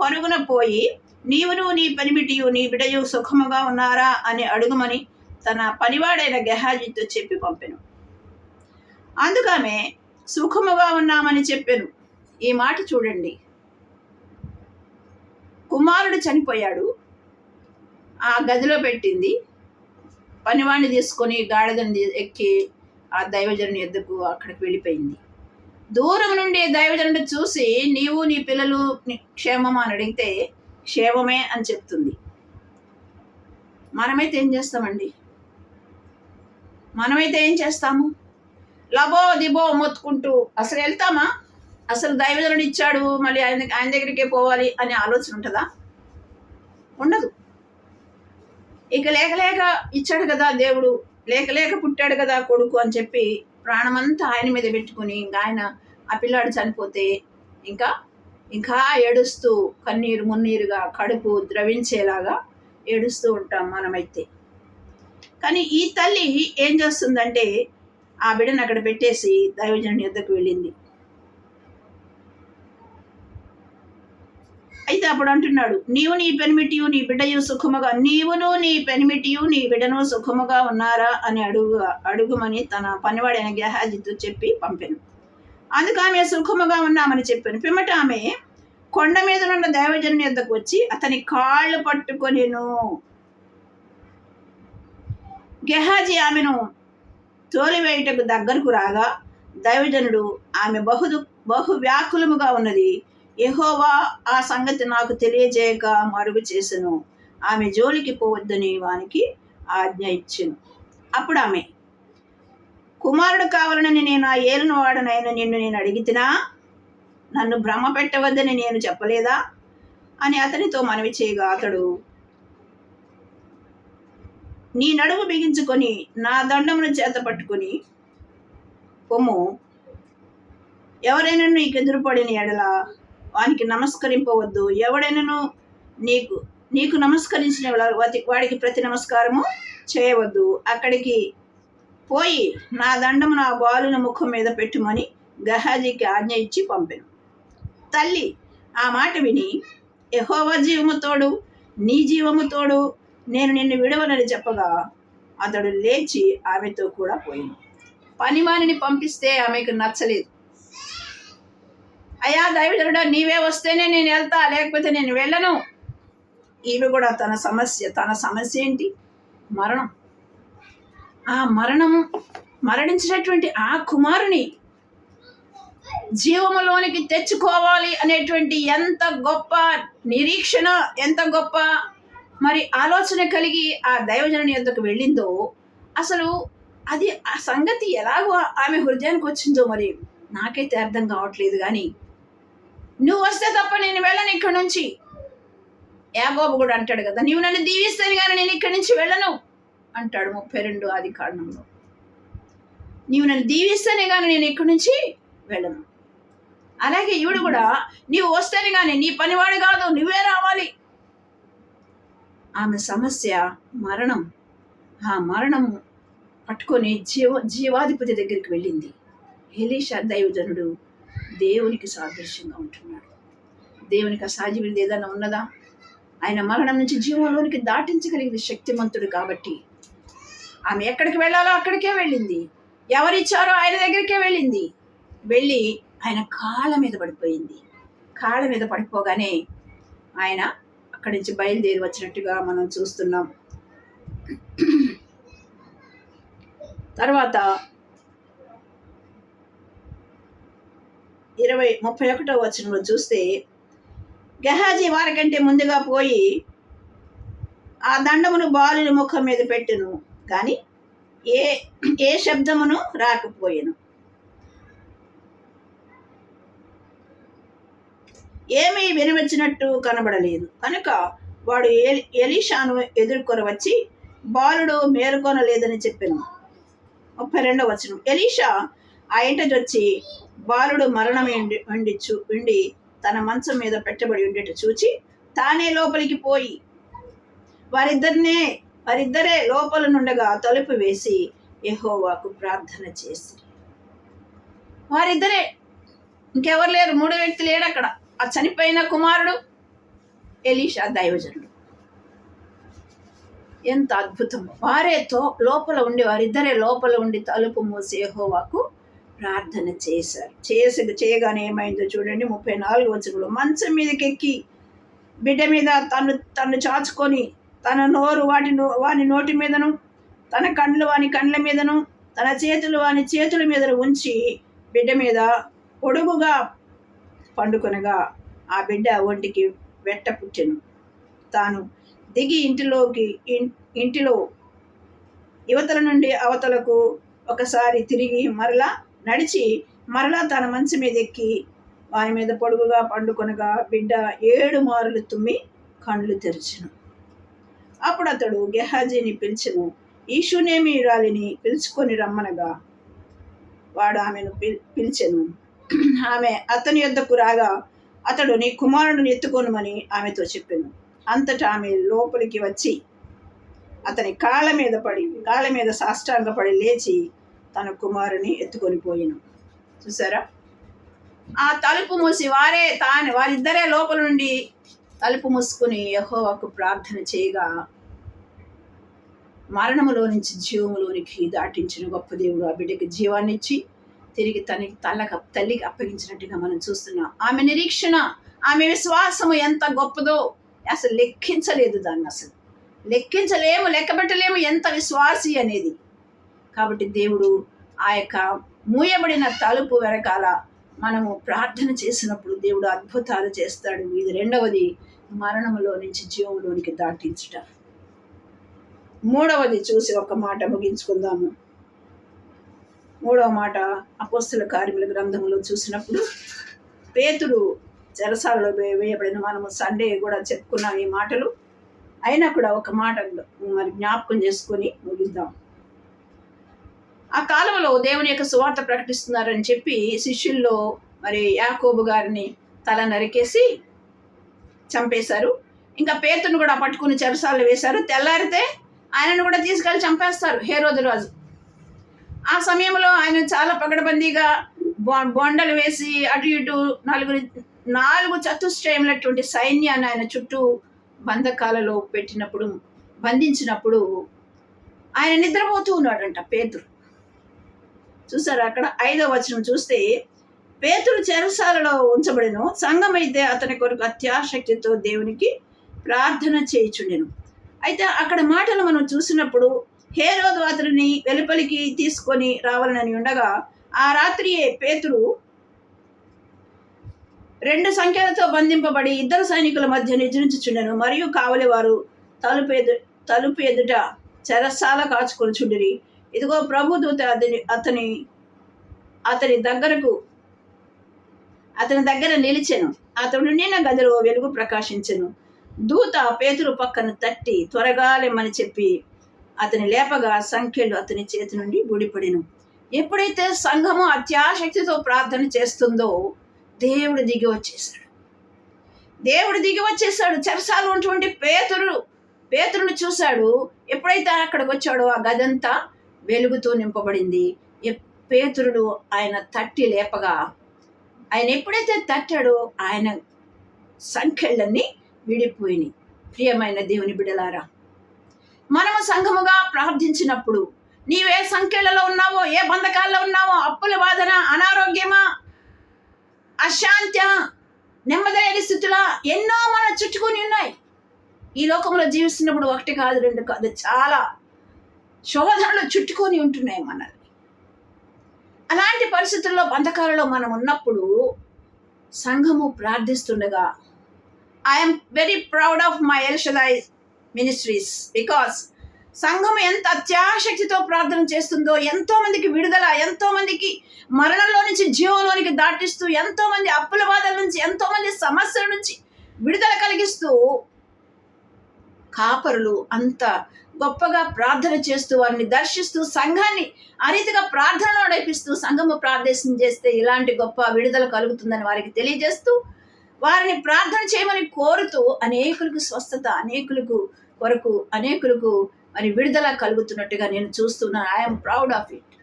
Speaker 1: పరుగున పోయి నీవును నీ పనిమిటియు నీ బిడ్డయు సుఖముగా ఉన్నారా అని అడుగుమని తన పనివాడైన గెహాజీతో చెప్పి పంపెను. అందుకామె సుఖముగా ఉన్నామని చెప్పెను. ఈ మాట చూడండి. కుమారుడు చనిపోయాడు, ఆ గదిలో పెట్టింది, పనివాడిని తీసుకొని గాడిదని ఎక్కి ఆ దైవజనుని ఎద్దుకు అక్కడికి వెళ్ళిపోయింది. దూరం నుండి దైవజనుడు చూసి నీవు నీ పిల్లలు క్షేమమా అని అడిగితే క్షేమమే అని చెప్తుంది. మనమైతే ఏం చేస్తాము? లబో దిబో మొత్తుకుంటూ అసలు వెళ్తామా? అసలు దైవజనుడు ఇచ్చాడు, మళ్ళీ ఆయన దగ్గరికే పోవాలి అనే ఆలోచన ఉంటుందా? ఉండదు. ఇక లేక ఇచ్చాడు కదా దేవుడు, లేక పుట్టాడు కదా కొడుకు అని చెప్పి ప్రాణమంతా ఆయన మీద పెట్టుకుని ఆయన ఆ పిల్లాడు చనిపోతే ఇంకా ఏడుస్తూ కన్నీరు మున్నీరుగా కడుపు ద్రవించేలాగా ఏడుస్తూ ఉంటాం మనమైతే. కానీ ఈ తల్లి ఏం చేస్తుందంటే ఆ బిడ్డను అక్కడ పెట్టేసి దైవజనుని యొద్దకు వెళ్ళింది. అయితే అప్పుడు అంటున్నాడు, నీవును నీ పెనిమిటియు నీ బిడ్డయు సుఖముగా ఉన్నారా అని అడుగుమని తన పనివాడైన గెహాజీతో చెప్పి పంపెను. అందుకు ఆమె సుఖముగా ఉన్నామని చెప్పాను. పిమ్మట ఆమె కొండ మీద ఉన్న దైవజనుని యొద్దకు వచ్చి అతని కాళ్ళు పట్టుకొనెను. గెహాజీ ఆమెను తోలివేయుటకు దగ్గరకు రాగా దైవజనుడు, ఆమె బహు వ్యాకులముగా ఉన్నది, యెహోవా ఆ సంగతి నాకు తెలియజేయక మరుగు చేసెను, ఆమె జోలికి పోవద్దని వానికి ఆజ్ఞ ఇచ్చెను. అప్పుడు ఆమె, కుమారుడు కావాలని నేను ఆ ఏలును వాడనైనా నిన్ను నేను అడిగితినా? నన్ను భ్రమ పెట్టవద్దని నేను చెప్పలేదా అని అతనితో మనవి చేయగా అతడు, నీ నడుము బిగించుకొని నా దండమును చేత పట్టుకొని పొమ్ము, ఎవరైనా నీకు ఎదురుపడిన ఎడల వానికి నమస్కరింపవద్దు, ఎవడైనాను నీకు నమస్కరించిన వాడికి ప్రతి నమస్కారము చేయవద్దు, అక్కడికి పోయి నా దండము నా బాలున ముఖం మీద పెట్టుమని గెహాజీకి ఆజ్ఞ ఇచ్చి పంపెను. తల్లి ఆ మాట విని, యెహోవా జీవము తోడు, నీ జీవము తోడు, నేను నిన్ను విడవనని చెప్పగా అతడు లేచి ఆమెతో కూడా పోయింది. పనివానిని పంపిస్తే ఆమెకు నచ్చలేదు. అయ్యా దైవజనుడా, నీవే వస్తేనే నేను వెళ్తా, లేకపోతే నేను వెళ్ళను. ఈమె కూడా తన సమస్య ఏంటి? మరణం. ఆ మరణించినటువంటి ఆ కుమారుని జీవములోనికి తెచ్చుకోవాలి అనేటువంటి ఎంత గొప్ప నిరీక్షణ, ఎంత గొప్ప మరి ఆలోచన కలిగి ఆ దైవజనుని యొద్దకు వెళ్ళిందో, అసలు అది ఆ సంగతి ఎలాగో ఆమె హృదయానికి వచ్చిందో మరి నాకైతే అర్థం కావట్లేదు. కానీ నువ్వు వస్తే తప్ప నేను వెళ్ళను ఇక్కడి నుంచి. యాకోబు కూడా అంటాడు కదా, నువ్వు నన్ను దీవిస్తాను కానీ నేను ఇక్కడి నుంచి వెళ్ళను అంటాడు 32 ఆదికాండంలో. నీవు నన్ను దీవిస్తేనే కానీ నేను ఇక్కడి నుంచి వెళ్ళను. అలాగే ఈవిడ కూడా నీవు వస్తేనే కానీ, నీ పనివాడు కాదు, నువ్వే రావాలి. ఆమె సమస్య మరణం. ఆ మరణము పట్టుకొని జీవాధిపతి దగ్గరికి వెళ్ళింది. ఎలీషా దైవజనుడు దేవునికి సాదృశ్యంగా ఉంటున్నాడు. దేవునికి అసాధ్యమైనది ఏదైనా ఉన్నదా? ఆయన మరణం నుంచి జీవంలోనికి దాటించగలిగిన శక్తిమంతుడు కాబట్టి ఆమె ఎక్కడికి వెళ్ళాలో అక్కడికే వెళ్ళింది. ఎవరిచ్చారో ఆయన దగ్గరికే వెళ్ళింది. వెళ్ళి ఆయన కాళ్ళ మీద పడిపోయింది. కాళ్ళ మీద పడిపోగానే ఆయన అక్కడి నుంచి బయలుదేరి వచ్చినట్టుగా మనం చూస్తున్నాం. తర్వాత 31వ వచనంలో చూస్తే, గెహాజీ వారికంటే ముందుగా పోయి ఆ దండమును బాలుని ముఖం మీద పెట్టును, కానీ ఏ శబ్దమును రాకపోయెను. ఏమీ వినవచ్చినట్టు కనబడలేదు. కనుక వాడు ఎలీషాను ఎదుర్కొని వచ్చి బాలుడు మేలుకొనలేదని చెప్పాను. 32వ వచనం, ఎలీషా ఆ ఇంటొచ్చి బాలుడు మరణం ఉండి తన మంచం మీద పెట్టబడి ఉండేట చూచి తానే లోపలికి పోయి వారిద్దరే లోపల నుండగా తలుపు వేసి యెహోవాకు ప్రార్థన చేసి. వారిద్దరే, ఇంకెవరు లేరు. మూడో వ్యక్తి లేడు అక్కడ. ఆ చనిపోయిన కుమారుడు, ఎలీషా దైవజనుడు. ఎంత అద్భుతం! వారిద్దరే లోపల ఉండి తలుపు మూసి యెహోవాకు ప్రార్థన చేశారు. చేయగానే ఏమైందో చూడండి. 34వ వచనంలో, మంచం మీదకి ఎక్కి బిడ్డ మీద తను చాచుకొని తన నోరు వాని నోటి మీదను, తన కండ్లు వాని కండ్ల మీదను, తన చేతులు వాని చేతుల మీదను ఉంచి బిడ్డ మీద పొడుగుగా పండుకొనగా ఆ బిడ్డ ఒంటికి వెట్ట పుట్టెను. తాను దిగి ఇంటిలో యువతల నుండి అవతలకు ఒకసారి తిరిగి మరలా నడిచి మరలా తన మంచం మీద ఎక్కి వాని మీద పొడుగుగా పండుకొనగా బిడ్డ 7 మారులు తుమ్మి కండ్లు తెరిచెను. అప్పుడు అతడు గెహాజీని పిలిచెను. ఈ షూనేమీయురాలిని పిలుచుకొని రమ్మనగా వాడు ఆమెను పిలిచెను. ఆమె అతని యొద్దకు రాగా అతడు, నీ కుమారుడిని ఎత్తుకొనుమని ఆమెతో చెప్పెను. అంతటా ఆమె లోపలికి వచ్చి అతని కాళ్ళ మీద సాష్టాంగపడి లేచి తన కుమారుని ఎత్తుకొని పోయిను. చూసారా? ఆ తలుపు మూసి వారిద్దరే లోపల నుండి తలుపు మూసుకుని యెహోవాకు ప్రార్థన చేయగా మరణములో నుంచి జీవములోనికి దాటించిన గొప్ప దేవుడు ఆ బిడ్డకి జీవాన్ని ఇచ్చి తిరిగి తల్లికి అప్పగించినట్టుగా మనం చూస్తున్నాం. ఆమె నిరీక్షణ, ఆమె విశ్వాసము ఎంత గొప్పదో అసలు లెక్కించలేదు. దాన్ని అసలు లెక్కించలేము, లెక్కబెట్టలేము ఎంత విశ్వాసి అనేది. కాబట్టి దేవుడు ఆ యొక్క మూయబడిన తలుపు వెనకాల మనము ప్రార్థన చేసినప్పుడు దేవుడు అద్భుతాలు చేస్తాడు. ఇది రెండవది, మరణములో నుంచి జీవంలోనికి దాటించుట. మూడవది చూసి ఒక మాట ముగించుకుందాము. మూడవ మాట అపోస్తల కార్యముల గ్రంథంలో చూసినప్పుడు పేతురు చెరసాలలో వేయబడిన, మనము సండే కూడా చెప్పుకున్నాం ఈ మాటలు. అయినా కూడా ఒక మాట మరి జ్ఞాపకం చేసుకొని ముగిద్దాం. ఆ కాలంలో దేవుని యొక్క సువార్త ప్రకటిస్తున్నారని చెప్పి శిష్యుల్లో మరి యాకోబు గారిని తల నరికేసి చంపేశారు. ఇంకా పేతురును కూడా పట్టుకుని చెరసాలలో వేశారు. తెల్లారితే ఆయనను కూడా తీసుకెళ్ళి చంపేస్తారు హేరోదు రాజు. ఆ సమయంలో ఆయన చాలా పగడబందీగా బొండలు వేసి అటు ఇటు 4 చతుష్టయములటువంటి సైన్యాన్ని ఆయన చుట్టూ బంధకాలలో బంధించినప్పుడు ఆయన నిద్రపోతూ ఉన్నాడంట పేతురు. చూసారా? అక్కడ 5వ వచనం చూస్తే, పేతురు చెరసాలలో ఉంచబడెను, సంఘమైతే అతని కొరకు అత్యాశక్తితో దేవునికి ప్రార్థన చేయుచుండెను. అయితే అక్కడ మాటలు మనం చూసినప్పుడు హేరోదు అతడిని వెలుపలికి తీసుకొని రావాలని ఉండగా ఆ రాత్రియే పేతురు 2 సంఖ్యలతో బంధింపబడి 2 సైనికుల మధ్య నిద్రించుచుండెను. మరియు కావలి వారు తలుపు ఎదుట చెరసాల కాచుకొనుచుండిరి. ఇదిగో ప్రభుదూత అతని దగ్గర నిలిచెను. అతడు నిన్న గదిలో వెలుగు ప్రకాశించెను. దూత పేతురు పక్కన తట్టి త్వరగా లెమ్మని చెప్పి అతని లేపగా సంఖ్యలు అతని చేతి నుండి ఊడిపడెను. ఎప్పుడైతే సంఘము అత్యాశక్తితో ప్రార్థన చేస్తుందో దేవుడు దిగి వచ్చేసాడు. చెరసాలు ఉన్నటువంటి పేతురును చూశాడు. ఎప్పుడైతే అక్కడికి వచ్చాడో ఆ గదంతా వెలుగుతో నింపబడింది. పేతురుడు ఆయన తట్టి లేపగా, ఆయన ఎప్పుడైతే తట్టాడో ఆయన సంఖ్యలన్నీ విడిపోయినాయి. ప్రియమైన దేవుని బిడ్డలారా, మనము సంఘముగా ప్రార్థించినప్పుడు నీవే సంఖ్యలలో ఉన్నావో, ఏ బంధకాల్లో ఉన్నావో, అప్పుల బాధన, అనారోగ్యమా, అశాంత్య, నెమ్మదైన స్థితుల ఎన్నో మన చుట్టుకొని ఉన్నాయి. ఈ లోకంలో జీవిస్తున్నప్పుడు ఒకటి కాదు, రెండు కాదు, చాలా శోధనలు చుట్టుకొని ఉంటున్నాయి మనల్ని. అలాంటి పరిస్థితుల్లో, బంధకాలలో మనం ఉన్నప్పుడు సంఘము ప్రార్థిస్తుండగా, I'm very proud of my El Shaddai ministries, because సంఘం ఎంత అత్యాశక్తితో ప్రార్థన చేస్తుందో, ఎంతో మందికి విడుదల, ఎంతో మందికి మరణంలో నుంచి జీవంలోనికి దాటిస్తూ, ఎంతో మంది అప్పుల బాధల నుంచి, ఎంతో మంది సమస్యల నుంచి విడుదల కలిగిస్తూ, కాపరులు అంత గొప్పగా ప్రార్థన చేస్తూ, వారిని దర్శిస్తూ, సంఘాన్ని ఆ రీతిగా ప్రార్థనలో నడిపిస్తూ, సంఘము ప్రార్థన చేస్తే ఇలాంటి గొప్ప విడుదల కలుగుతుందని వారికి తెలియజేస్తూ, వారిని ప్రార్థన చేయమని కోరుతూ, అనేకులకు స్వస్థత, అనేకులకు మరి విడుదల కలుగుతున్నట్టుగా నేను చూస్తున్నాను. I'm proud of it.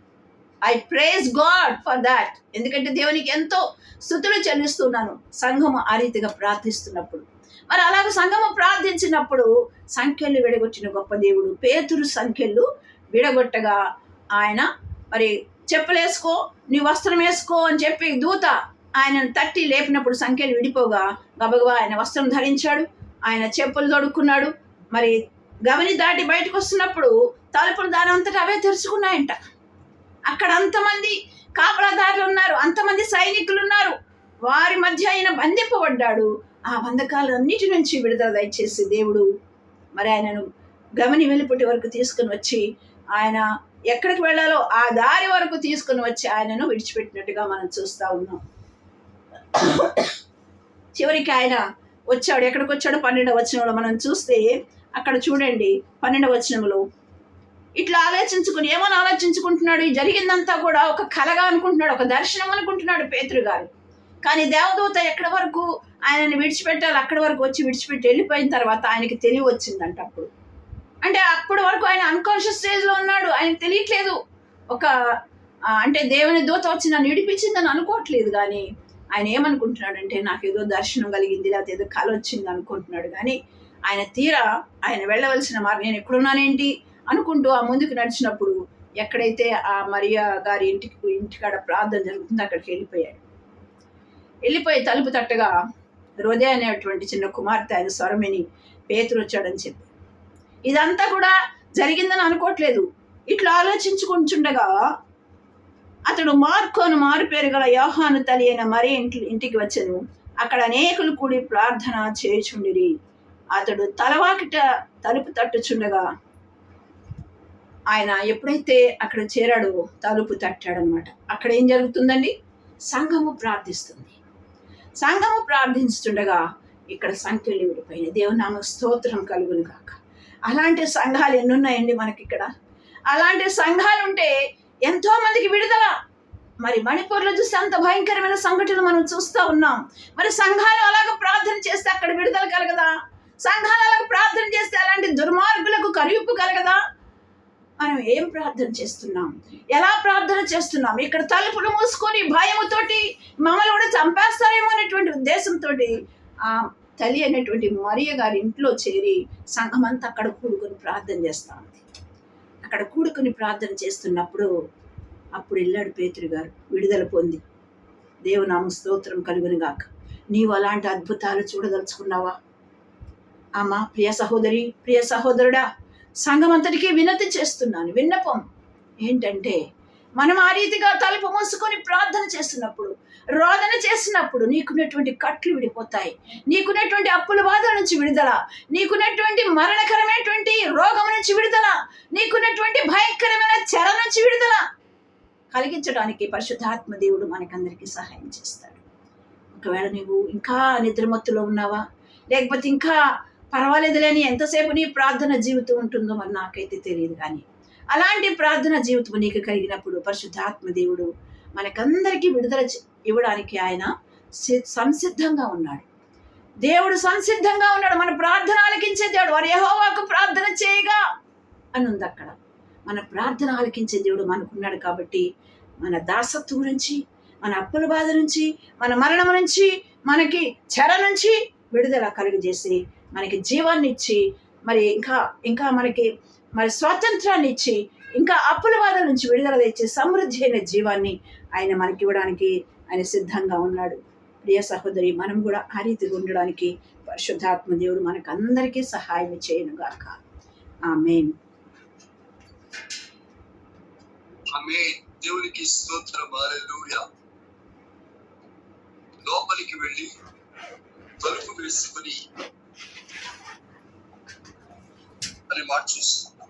Speaker 1: I praise God for that. ఎందుకంటే దేవునికి ఎంతో స్తుతులు చెల్లిస్తున్నాను సంఘము ఆ రీతిగా ప్రార్థిస్తున్నప్పుడు. మరి అలాగే సంఘము ప్రార్థించినప్పుడు సంఖ్యలు విడగొట్టిన గొప్ప దేవుడు. పేతురు సంఖ్యలు విడగొట్టగా ఆయన మరి చెప్పులేసుకో, నీ వస్త్రం వేసుకో అని చెప్పి దూత ఆయనను తట్టి లేపినప్పుడు సంఖ్యలు విడిపోగా గబగబా ఆయన వస్త్రం ధరించాడు, ఆయన చెప్పులు తొడుక్కున్నాడు. మరి గమని దాటి బయటకు వస్తున్నప్పుడు తలుపులు దాని అంతటా అవే తెరుచుకున్నాయంట. అక్కడ అంతమంది కాపలాదారులు ఉన్నారు, అంతమంది సైనికులు ఉన్నారు. వారి మధ్య ఆయన బంధింపబడ్డాడు. ఆ బంధకాలన్నిటి నుంచి విడుదల దయచేసి దేవుడు మరి ఆయనను గమని వెలుపటి వరకు తీసుకుని వచ్చి, ఆయన ఎక్కడికి వెళ్ళాలో ఆ దారి వరకు తీసుకుని వచ్చి ఆయనను విడిచిపెట్టినట్టుగా మనం చూస్తూ ఉన్నాం. చివరికి ఆయన వచ్చాడు. ఎక్కడికి వచ్చాడో 12వ వచనంలో మనం చూస్తే, అక్కడ చూడండి 12వ వచనంలో ఇట్లా ఏమని ఆలోచించుకుంటున్నాడు, ఈ జరిగిందంతా కూడా ఒక కలగా అనుకుంటున్నాడు, ఒక దర్శనం అనుకుంటున్నాడు పేతురు గారు. కానీ దేవదూత ఎక్కడి వరకు ఆయనని విడిచిపెట్టాలి అక్కడి వరకు వచ్చి విడిచిపెట్టి వెళ్ళిపోయిన తర్వాత ఆయనకి తెలివి వచ్చిందంట. అప్పుడు అంటే అప్పటి వరకు ఆయన అన్కాన్షియస్ స్టేజ్లో ఉన్నాడు, ఆయనకు తెలియట్లేదు. అంటే దేవుని దూత వచ్చి నన్ను విడిపించిందని అనుకోవట్లేదు. కానీ ఆయన ఏమనుకుంటున్నాడంటే, నాకు ఏదో దర్శనం కలిగింది, లేకపోతే ఏదో కళ వచ్చింది అనుకుంటున్నాడు. కానీ ఆయన వెళ్ళవలసిన మార్గం, నేను ఎక్కడున్నానేంటి అనుకుంటూ ఆ ముందుకు నడిచినప్పుడు ఎక్కడైతే ఆ మరియా గారి ఇంటికాడ ప్రార్థన జరుగుతుందో అక్కడికి వెళ్ళిపోయి తలుపు తట్టగా రోదే అనేటువంటి చిన్న కుమార్తె ఆయన స్వరమిని పేతురు వచ్చాడని చెప్పి, ఇదంతా కూడా జరిగిందని అనుకోవట్లేదు. ఇట్లా ఆలోచించుకుంటుండగా అతడు మార్కోను మారు పేరు గల యోహాను తల్లి అయిన మరి ఇంటికి వచ్చెను. అక్కడ అనేకులు కూడి ప్రార్థన చేయుచుండిరి. అతడు తలవాకిట తలుపు తట్టుచుండగా ఆయన ఎప్పుడైతే అక్కడ చేరాడో తలుపు తట్టాడనమాట. అక్కడ ఏం జరుగుతుందండి? సంఘము ప్రార్థిస్తుంది. సంఘము ప్రార్థిస్తుండగా ఇక్కడ సంఖ్యలు విడిపోయినాయి. దేవునామ స్తోత్రం కలుగును గాక. అలాంటి సంఘాలు ఎన్నున్నాయండి మనకి ఇక్కడ. అలాంటి సంఘాలు ఉంటే ఎంతో మందికి విడుదల. మరి మణిపూర్లో చూస్తే అంత భయంకరమైన సంఘటనలు మనం చూస్తూ ఉన్నాం. మరి సంఘాలు అలాగ ప్రార్థన చేస్తే అక్కడ విడుదల కలగదా? సంఘాలు అలాగ ప్రార్థన చేస్తే అలాంటి దుర్మార్గులకు కరివిప్పు కలగదా? మనం ఏం ప్రార్థన చేస్తున్నాం? ఎలా ప్రార్థన చేస్తున్నాం? ఇక్కడ తలుపులు మూసుకొని భయముతోటి మమ్మల్ని కూడా చంపేస్తారేమో అనేటువంటి ఉద్దేశంతో ఆ తల్లి అనేటువంటి మరియ గారి ఇంట్లో చేరి సంఘమంతా అక్కడ కూడుకొని ప్రార్థన చేస్తూ ఉంది. అక్కడ కూడుకొని ప్రార్థన చేస్తున్నప్పుడు అప్పుడు వెళ్ళాడు పేతురు గారు విడుదల పొంది. దేవునామ స్తోత్రం కలుగును గాక. నీవు అలాంటి అద్భుతాలు చూడదలుచుకున్నావా? అమ్మా, ప్రియ సహోదరి, ప్రియ సహోదరుడా, సంఘం అంతటికీ వినతి చేస్తున్నాను. విన్నపం ఏంటంటే, మనం ఆ రీతిగా తలుపు మూసుకొని ప్రార్థన చేస్తున్నప్పుడు, రోదన చేసినప్పుడు నీకున్నటువంటి కట్లు విడిపోతాయి. నీకున్నటువంటి అప్పుల బాధల నుంచి విడుదల, నీకున్నటువంటి మరణకరమైనటువంటి రోగం నుంచి విడుదల, నీకున్నటువంటి భయంకరమైన చెర నుంచి విడుదల కలిగించడానికి పరిశుద్ధాత్మ దేవుడు మనకందరికీ సహాయం చేస్తాడు. ఒకవేళ నువ్వు ఇంకా నిద్రమత్తులో ఉన్నావా, లేకపోతే ఇంకా పర్వాలేదులేని ఎంతసేపు నీ ప్రార్థన జీవితం ఉంటుందో మరి నాకైతే తెలియదు. కానీ అలాంటి ప్రార్థన జీవితం నీకు కలిగినప్పుడు పరిశుద్ధాత్మ దేవుడు మనకందరికీ విడుదల ఇవ్వడానికి ఆయన సంసిద్ధంగా ఉన్నాడు. దేవుడు సంసిద్ధంగా ఉన్నాడు. మన ప్రార్థన ఆలకించే దేవుడు. వారు యెహోవాకు ప్రార్థన చేయగా అని ఉంది అక్కడ. మన ప్రార్థన ఆలకించే దేవుడు మనకున్నాడు. కాబట్టి మన దాసత్వం నుంచి, మన అప్పుల బాధ నుంచి, మన మరణం నుంచి, మనకి చెర నుంచి విడుదల కలుగజేసి మనకి జీవాన్ని ఇచ్చి మరి ఇంకా ఇంకా మనకి మరి స్వాతంత్రాన్ని ఇచ్చి ఇంకా అప్పుల బాధల నుంచి విడుదల తెచ్చి సమృద్ధి అయిన జీవాన్ని ఆయన మనకి ఇవ్వడానికి ఆయన సిద్ధంగా ఉన్నాడు. ప్రియ సహోదరి, మనం కూడా ఆ రీతిగా ఉండడానికి పరిశుద్ధాత్మ దేవుడు మనకందరికీ సహాయం చేయనుగాక. ఆమేన్.
Speaker 3: ఆమేన్. దేవునికి స్తోత్రం. హల్లెలూయా. లోపలికి వెళ్ళి తలుపు వేసుకుని అనే మాట చూస్తాం.